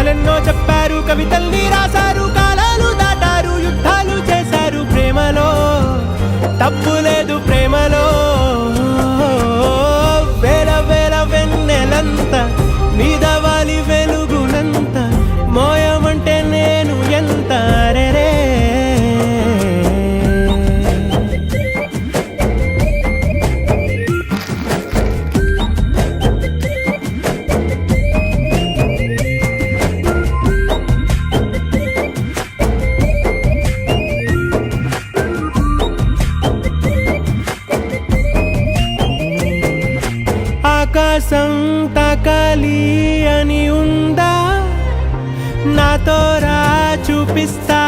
కథలెన్నో చెప్పారు, కవితల్ని రాశారు, కాలాలు దాటారు, యుద్ధాలు చేశారు. ప్రేమలో తప్పు లేదు, ప్రేమలో వేల వేల వెన్నెలంత మీద వాలి వెలుగునంత మోయమంటే నేను ఎంత రే. ఆకాశం తాకాలి అని ఉందా, నాతో రా చూపిస్తా